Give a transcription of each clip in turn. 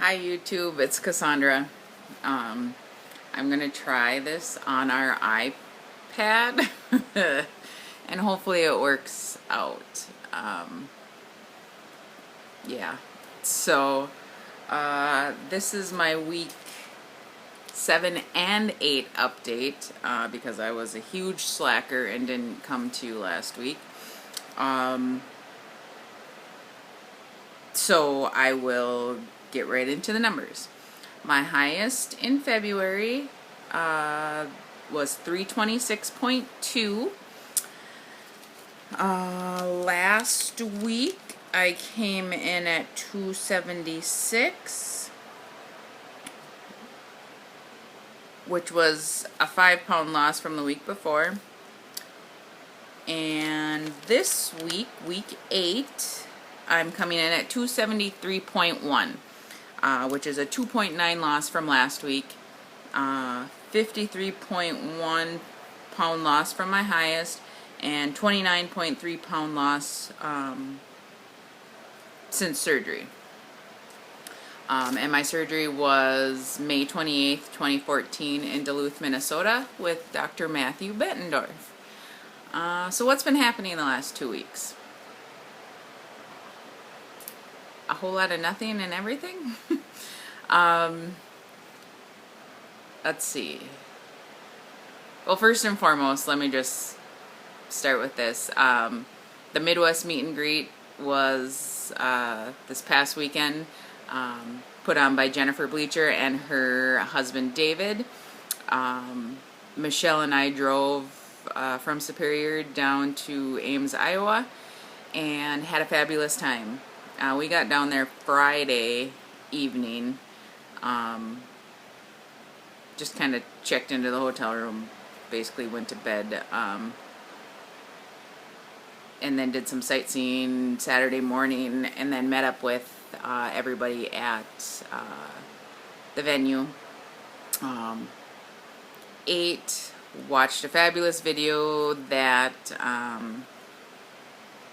Hi YouTube, it's Cassandra. I'm gonna try this on our iPad and hopefully it works out. Yeah, so this is my week 7 and 8 update because I was a huge slacker and didn't come to you last week. So I will get right into the numbers. My highest in February was 326.2. Last week I came in at 276, which was a 5-pound loss from the week before. And this week, week 8, I'm coming in at 273.1, which is a 2.9 loss from last week. 53.1 pound loss from my highest, and 29.3 pound loss since surgery. And my surgery was May 28th, 2014 in Duluth, Minnesota with Dr. Matthew Bettendorf. So what's been happening in the last 2 weeks? A whole lot of nothing and everything. Let's see. Well, first and foremost, let me just start with this. The Midwest meet and greet was this past weekend, put on by Jennifer Bleacher and her husband David. Michelle and I drove from Superior down to Ames, Iowa, and had a fabulous time. We got down there Friday evening, just kind of checked into the hotel room, basically went to bed, and then did some sightseeing Saturday morning, and then met up with everybody at the venue. Ate, watched a fabulous video that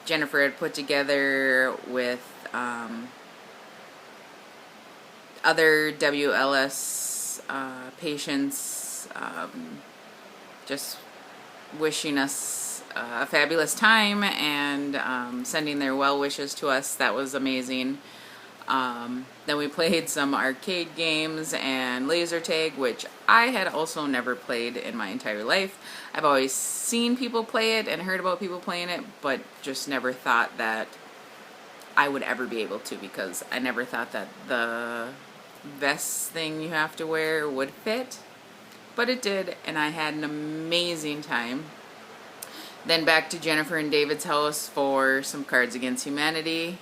Jennifer had put together with other WLS patients, just wishing us a fabulous time and sending their well wishes to us. That was amazing. Then we played some arcade games and laser tag, which I had also never played in my entire life. I've always seen people play it and heard about people playing it, but just never thought that I would ever be able to, because I never thought that the vest thing you have to wear would fit. But it did, and I had an amazing time. Then back to Jennifer and David's house for some Cards Against Humanity.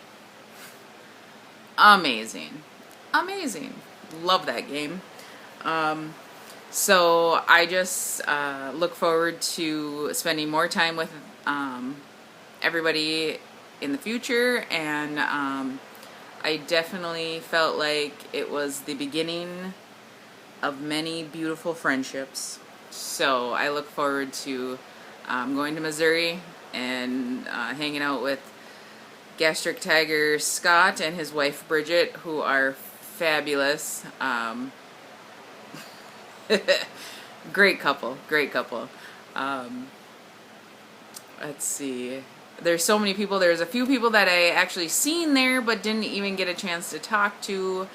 Amazing. Amazing. Love that game. So I just look forward to spending more time with everybody in the future, and I definitely felt like it was the beginning of many beautiful friendships. So I look forward to going to Missouri and hanging out with Gastric Tiger Scott and his wife Bridget, who are fabulous. Great couple, great couple. Let's see. There's so many people. There's a few people that I actually seen there but didn't even get a chance to talk to.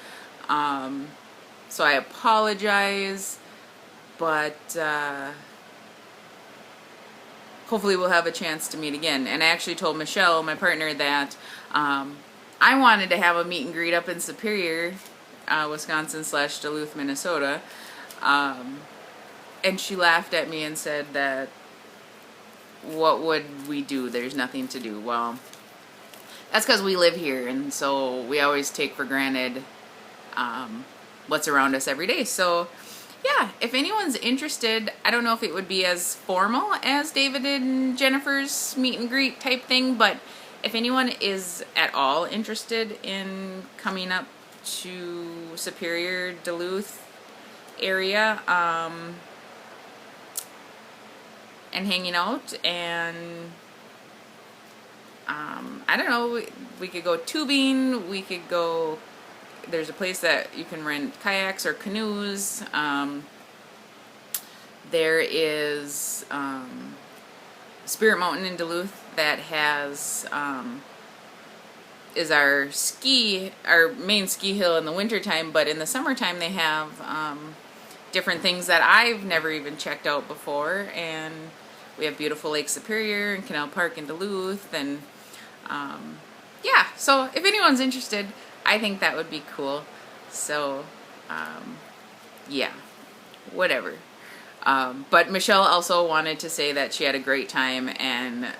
So I apologize, but hopefully we'll have a chance to meet again. And I actually told Michelle, my partner, that I wanted to have a meet and greet up in Superior, Wisconsin / Duluth, Minnesota. And she laughed at me and said that, what would we do? There's nothing to do. Well, that's because we live here, and so we always take for granted what's around us every day. So yeah, if anyone's interested, I don't know if it would be as formal as David and Jennifer's meet and greet type thing, but if anyone is at all interested in coming up to Superior, Duluth area, and hanging out, and I don't know, we could go tubing, we could go there's a place that you can rent kayaks or canoes. There is Spirit Mountain in Duluth that has is our main ski hill in the wintertime, but in the summertime they have different things that I've never even checked out before, and we have beautiful Lake Superior and Canal Park in Duluth, and yeah, so if anyone's interested, I think that would be cool. So yeah, whatever. But Michelle also wanted to say that she had a great time, and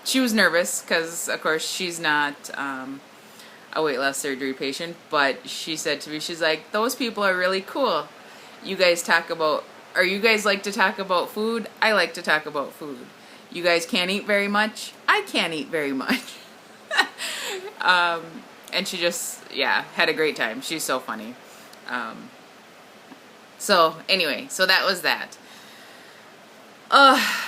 she was nervous because, of course, she's not a weight loss surgery patient, but she said to me, she's like, those people are really cool. You guys like to talk about food? I like to talk about food. You guys can't eat very much? I can't eat very much. And she just, yeah, had a great time. She's so funny. So anyway, so that was that.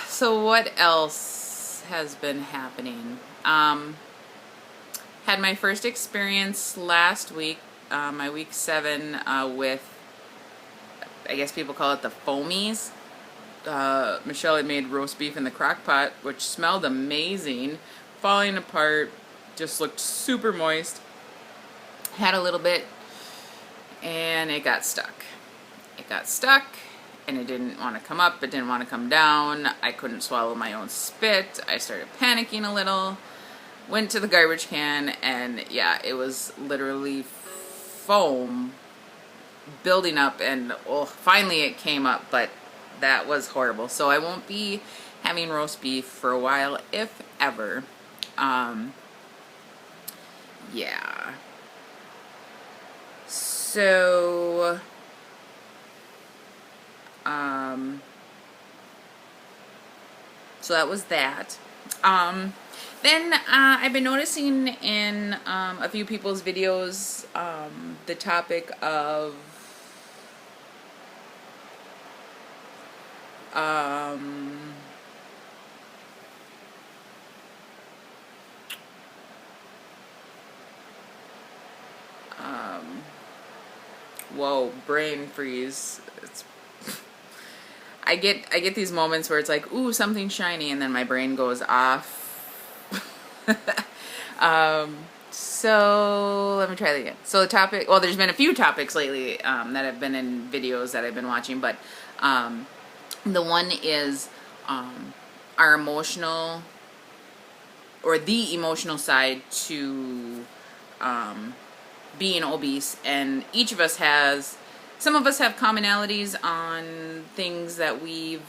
So what else has been happening? Had my first experience last week, my week 7, with, I guess people call it the foamies. Michelle had made roast beef in the crock pot, which smelled amazing, falling apart, just looked super moist. Had a little bit, and it got stuck. It got stuck, and it didn't want to come up, it didn't want to come down. I couldn't swallow my own spit. I started panicking a little, went to the garbage can, and yeah, it was literally foam building up, and finally it came up, but that was horrible. So I won't be having roast beef for a while, if ever. Yeah. So so that was that. Then I've been noticing in a few people's videos the topic of whoa, brain freeze. I get these moments where it's like, ooh, something shiny, and then my brain goes off. So let me try that again. So the topic, well, there's been a few topics lately that have been in videos that I've been watching, but the one is our emotional, or the emotional side to being obese, and each of us has, some of us have commonalities on things that we've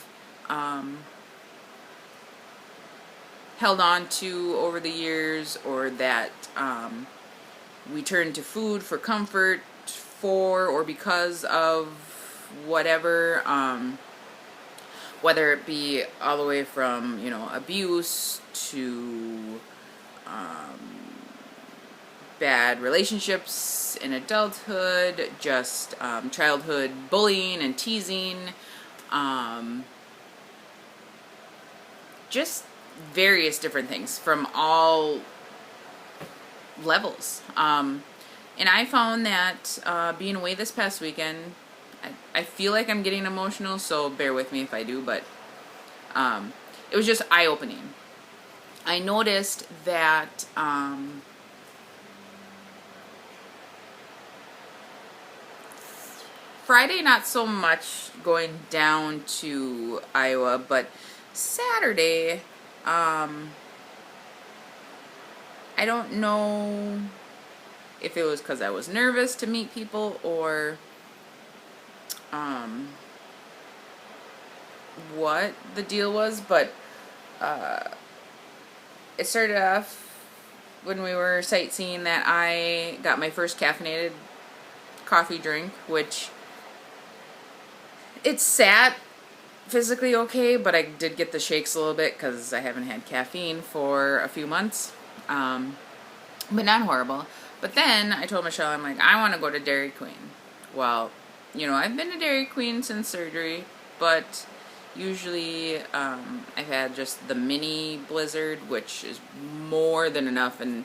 held on to over the years, or that we turn to food for comfort for, or because of whatever, whether it be all the way from, you know, abuse to bad relationships in adulthood, just childhood bullying and teasing, just various different things from all levels. And I found that being away this past weekend, I feel like I'm getting emotional, so bear with me if I do, but it was just eye-opening. I noticed that Friday, not so much going down to Iowa, but Saturday, I don't know if it was because I was nervous to meet people, or what the deal was, but it started off when we were sightseeing that I got my first caffeinated coffee drink, which it sat physically okay, but I did get the shakes a little bit because I haven't had caffeine for a few months, but not horrible. But then I told Michelle, I'm like, I want to go to Dairy Queen. Well, you know, I've been to Dairy Queen since surgery, but usually I've had just the mini Blizzard, which is more than enough, and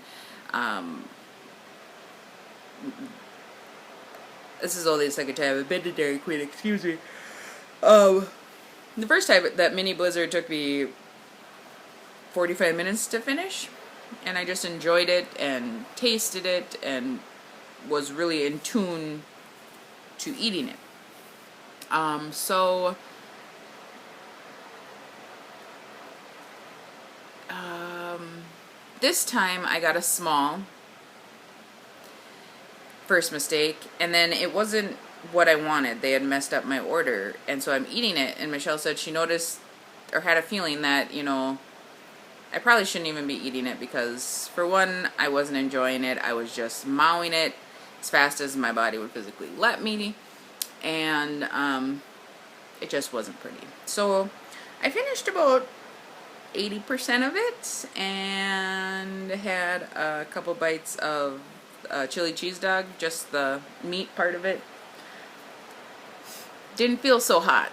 this is only the second time I've been to Dairy Queen, excuse me. The first time, that mini blizzard took me 45 minutes to finish, and I just enjoyed it and tasted it and was really in tune to eating it. So this time I got a small. First mistake, and then it wasn't what I wanted. They had messed up my order, and so I'm eating it, and Michelle said she noticed or had a feeling that, you know, I probably shouldn't even be eating it because, for one, I wasn't enjoying it. I was just mowing it as fast as my body would physically let me, and it just wasn't pretty. So I finished about 80% of it and had a couple bites of chili cheese dog, just the meat part of it. Didn't feel so hot.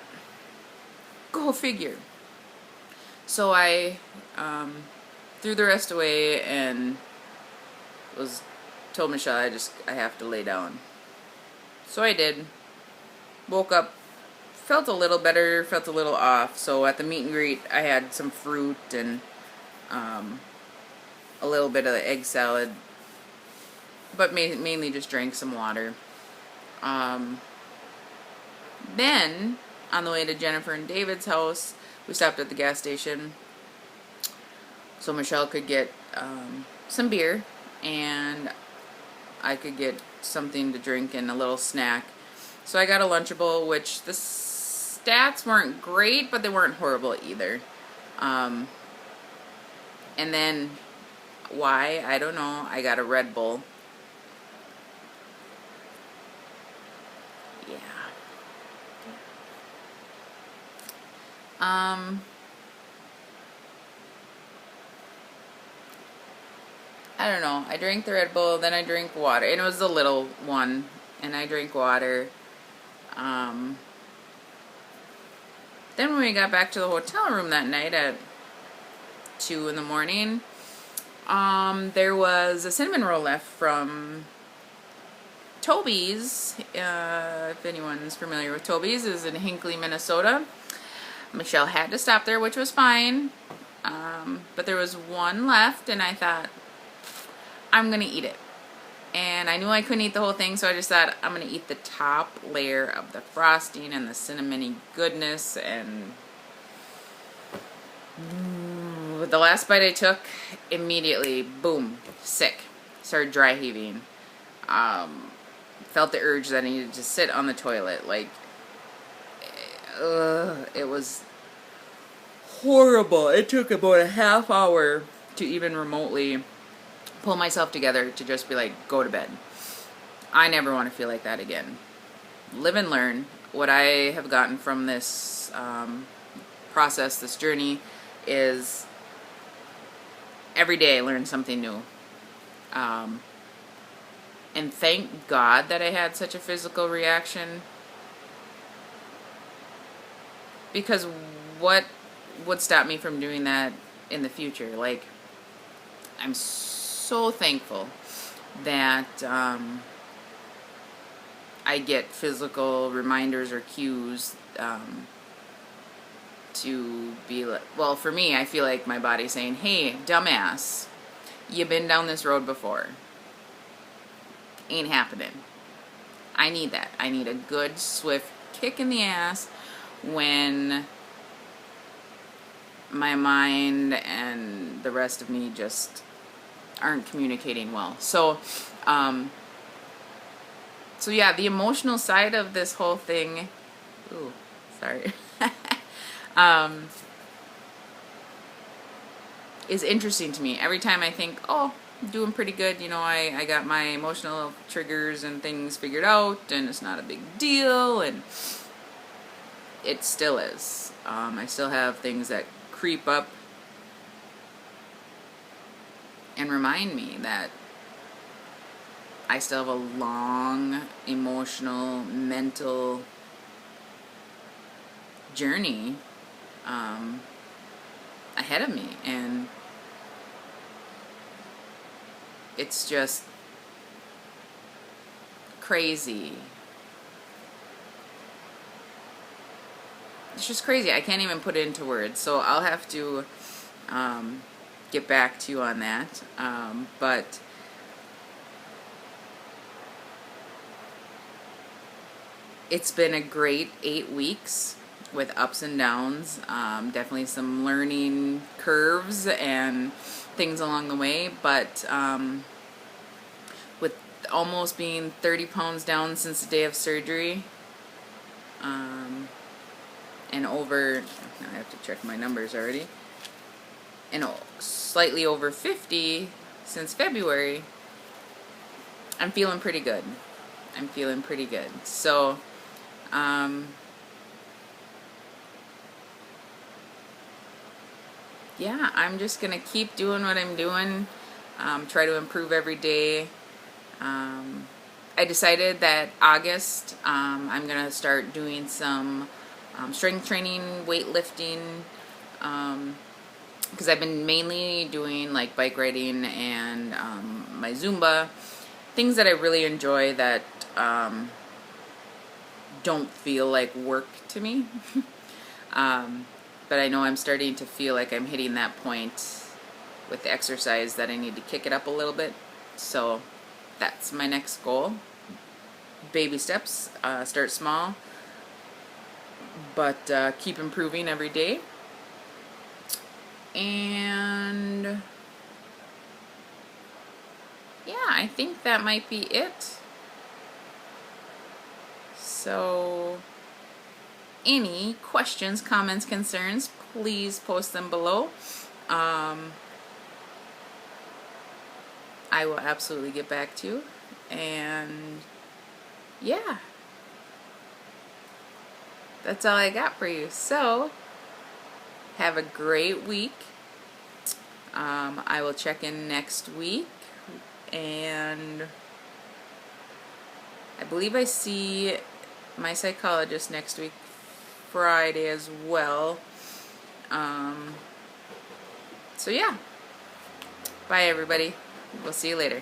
Go figure. So I threw the rest away and told Michelle I have to lay down. So I did. Woke up, felt a little better, felt a little off. So at the meet and greet, I had some fruit and a little bit of the egg salad, but mainly just drank some water. Then, on the way to Jennifer and David's house, we stopped at the gas station so Michelle could get some beer and I could get something to drink and a little snack. So I got a Lunchable, which the stats weren't great, but they weren't horrible either. And then, why? I don't know. I got a Red Bull. Yeah. I don't know. I drank the Red Bull, then I drank water. And it was the little one. And I drank water. Then when we got back to the hotel room that night at 2 in the morning, there was a cinnamon roll left from Toby's. If anyone's familiar with Toby's, is in Hinckley, Minnesota. Michelle had to stop there, which was fine. But there was one left, and I thought, I'm going to eat it. And I knew I couldn't eat the whole thing, so I just thought, I'm going to eat the top layer of the frosting and the cinnamony goodness. And the last bite I took, immediately, boom, sick. Started dry heaving. Felt the urge that I needed to sit on the toilet. Like, it was horrible. It took about a half hour to even remotely pull myself together to just be like, go to bed. I never want to feel like that again. Live and learn. What I have gotten from this process, this journey, is every day I learn something new. And thank God that I had such a physical reaction, because what would stop me from doing that in the future? Like, I'm so thankful that I get physical reminders or cues to be like, well, for me, I feel like my body's saying, hey, dumbass, you've been down this road before. Ain't happening. I need that. I need a good, swift kick in the ass when my mind and the rest of me just aren't communicating well. So yeah, the emotional side of this whole thing, ooh, sorry, is interesting to me. Every time I think, oh, I'm doing pretty good, you know, I got my emotional triggers and things figured out, and it's not a big deal, and it still is. I still have things that creep up and remind me that I still have a long emotional, mental journey ahead of me, and it's just crazy it's just crazy. I can't even put it into words. So I'll have to get back to you on that. But it's been a great 8 weeks with ups and downs. Definitely some learning curves and things along the way. But with almost being 30 pounds down since the day of surgery, and over, I have to check my numbers already, and slightly over 50 since February, I'm feeling pretty good. I'm feeling pretty good. So, yeah, I'm just going to keep doing what I'm doing, try to improve every day. I decided that August, I'm going to start doing some strength training, weightlifting, because I've been mainly doing like bike riding and my Zumba, things that I really enjoy that don't feel like work to me. But I know I'm starting to feel like I'm hitting that point with the exercise that I need to kick it up a little bit. So that's my next goal. Baby steps, start small, but keep improving every day. And yeah, I think that might be it. So any questions, comments, concerns, please post them below. I will absolutely get back to you. And yeah, that's all I got for you. So have a great week. I will check in next week, and I believe I see my psychologist next week, Friday as well. So yeah, bye everybody. We'll see you later.